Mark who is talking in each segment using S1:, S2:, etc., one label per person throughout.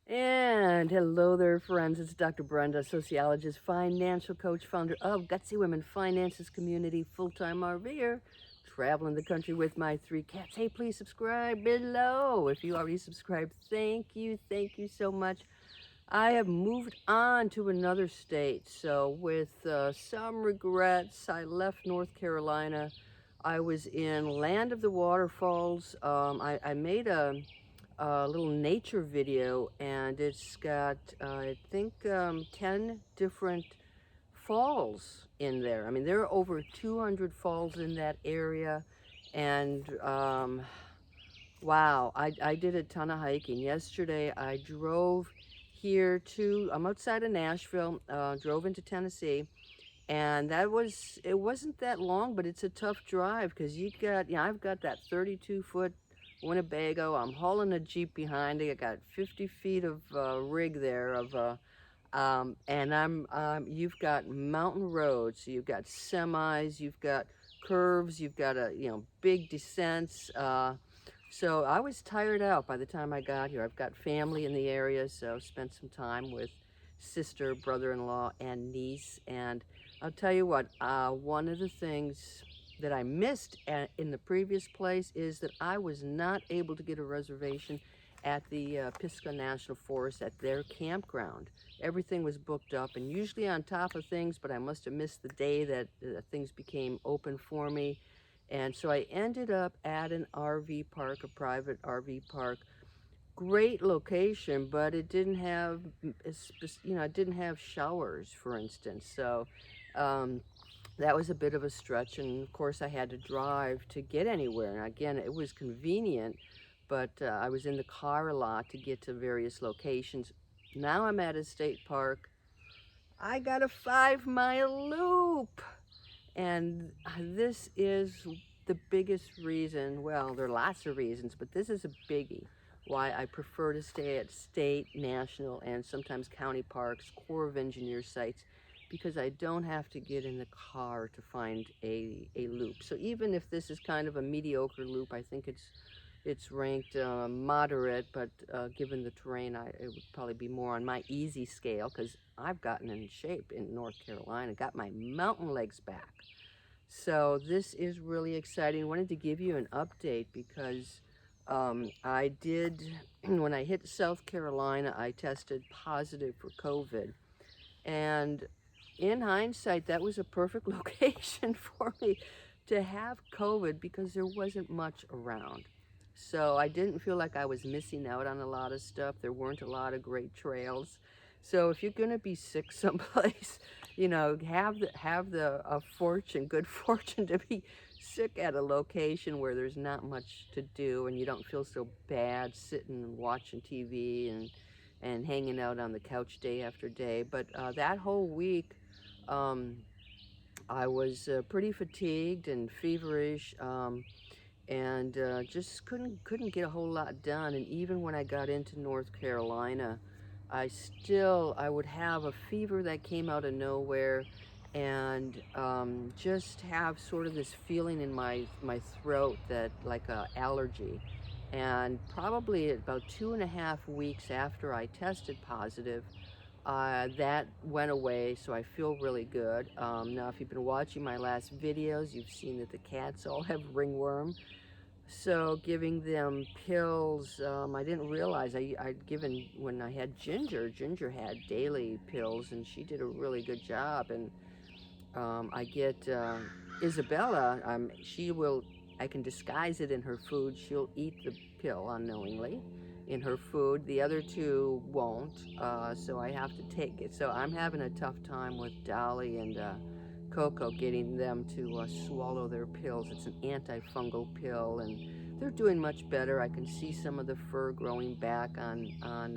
S1: And hello there, friends. It's Dr. Brenda, sociologist, financial coach, founder of Gutsy Women Finances Community, full-time RVer, traveling the country with my 3 cats. Hey, please subscribe below. If you already subscribed, thank you so much. I have moved on to another state, so with some regrets, I left North Carolina. I was in Land of the Waterfalls. I made a little nature video, and it's got, I think, 10 different falls in there. I mean, there are over 200 falls in that area, and wow, I did a ton of hiking. Yesterday, I drove here I'm outside of Nashville, drove into Tennessee, and it wasn't that long, but it's a tough drive because I've got that 32-foot Winnebago. I'm hauling a Jeep behind it. I got 50 feet of rig there and you've got mountain roads, so you've got semis, you've got curves, you've got big descents. So I was tired out by the time I got here. I've got family in the area, so spent some time with sister, brother-in-law, and niece. And I'll tell you what, one of the things that I missed in the previous place is that I was not able to get a reservation at the Pisgah National Forest at their campground. Everything was booked up, and usually on top of things, but I must have missed the day that things became open for me. And so I ended up at an RV park, a private RV park. Great location, but it didn't have, it didn't have showers, for instance. So um, that was a bit of a stretch. And of course, I had to drive to get anywhere. And again, it was convenient, but I was in the car a lot to get to various locations. Now I'm at a state park. I got a 5-mile loop. And this is the biggest reason, well, there are lots of reasons, but this is a biggie, why I prefer to stay at state, national, and sometimes county parks, Corps of Engineer sites, because I don't have to get in the car to find a loop. So even if this is kind of a mediocre loop, I think it's ranked moderate, but given the terrain, it would probably be more on my easy scale, because I've gotten in shape in North Carolina, got my mountain legs back. So this is really exciting. I wanted to give you an update because I did, when I hit South Carolina, I tested positive for COVID. And in hindsight, that was a perfect location for me to have COVID because there wasn't much around. So I didn't feel like I was missing out on a lot of stuff. There weren't a lot of great trails. So if you're going to be sick someplace, have the good fortune to be sick at a location where there's not much to do and you don't feel so bad sitting and watching TV and hanging out on the couch day after day. But that whole week, um, I was pretty fatigued and feverish, and just couldn't get a whole lot done. And even when I got into North Carolina, I would have a fever that came out of nowhere, and just have sort of this feeling in my throat that like a allergy. And probably about 2.5 weeks after I tested positive, that went away, so I feel really good. Now, if you've been watching my last videos, you've seen that the cats all have ringworm. So giving them pills, I didn't realize I'd given, when I had Ginger had daily pills, and she did a really good job. And I get Isabella, I can disguise it in her food. She'll eat the pill unknowingly in her food. The other two won't, so I have to take it. So I'm having a tough time with Dolly and Coco, getting them to swallow their pills. It's an antifungal pill, and they're doing much better. I can see some of the fur growing back on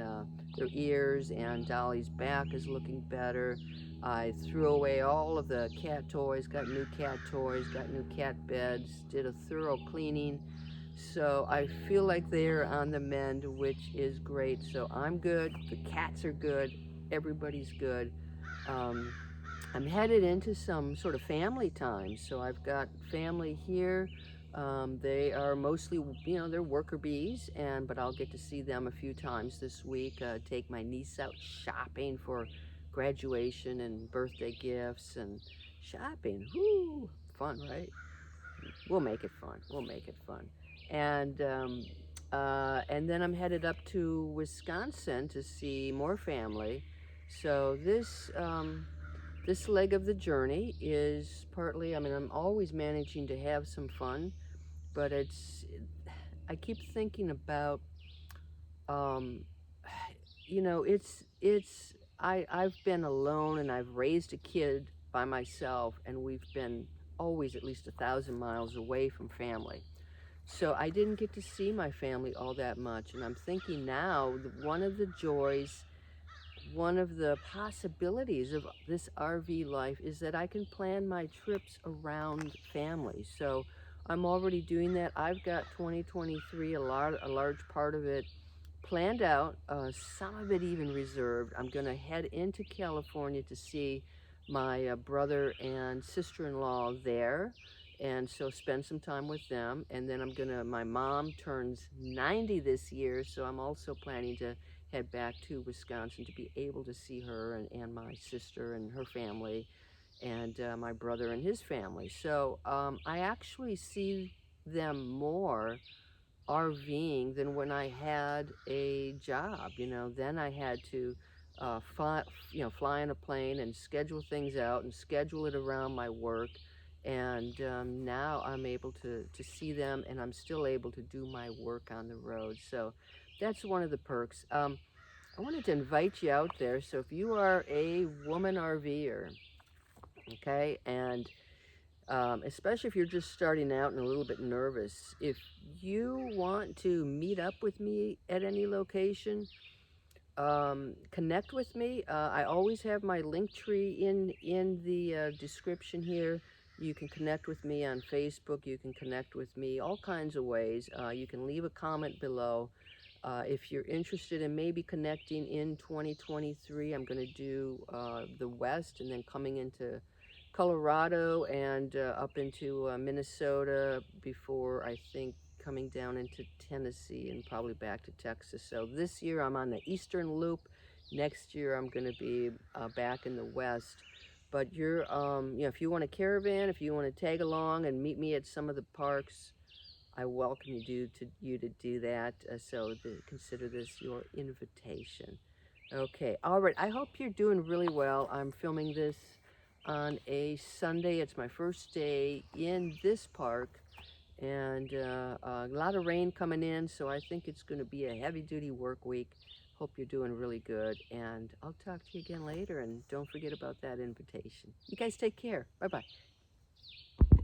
S1: their ears, and Dolly's back is looking better. I threw away all of the cat toys, got new cat toys, got new cat beds, did a thorough cleaning. So I feel like they're on the mend, which is great. So I'm good, the cats are good, everybody's good. Um, I'm headed into some sort of family time. So I've got family here. They are mostly, they're worker bees, but I'll get to see them a few times this week. Take my niece out shopping for graduation and birthday gifts and shopping. Whoo, fun, right? We'll make it fun. We'll make it fun. And then I'm headed up to Wisconsin to see more family. So this leg of the journey is partly. I mean, I'm always managing to have some fun, but I keep thinking about, um, I've been alone and I've raised a kid by myself, and we've been always at least 1,000 miles away from family. So I didn't get to see my family all that much, and I'm thinking now that one of the joys, one of the possibilities of this RV life is that I can plan my trips around family. So I'm already doing that. I've got 2023, a large part of it planned out, some of it even reserved. I'm going to head into California to see my brother and sister-in-law there, and so spend some time with them. And then my mom turns 90 this year, so I'm also planning to head back to Wisconsin to be able to see her and my sister and her family, and my brother and his family. So I actually see them more RVing than when I had a job. Then I had to fly in a plane and schedule things out and schedule it around my work. And now I'm able to see them, and I'm still able to do my work on the road. So that's one of the perks. I wanted to invite you out there. So if you are a woman RVer, okay, and especially if you're just starting out and a little bit nervous, if you want to meet up with me at any location, connect with me. I always have my link tree in the description here. You can connect with me on Facebook. You can connect with me all kinds of ways. You can leave a comment below. If you're interested in maybe connecting in 2023, I'm going to do the West, and then coming into Colorado and up into Minnesota before, I think, coming down into Tennessee and probably back to Texas. So this year I'm on the Eastern Loop. Next year I'm going to be back in the West. But if you want a caravan, if you want to tag along and meet me at some of the parks, I welcome you to do that. Consider this your invitation. Okay, all right. I hope you're doing really well. I'm filming this on a Sunday. It's my first day in this park, and a lot of rain coming in, so I think it's going to be a heavy-duty work week. Hope you're doing really good, and I'll talk to you again later. And don't forget about that invitation. You guys take care. Bye bye.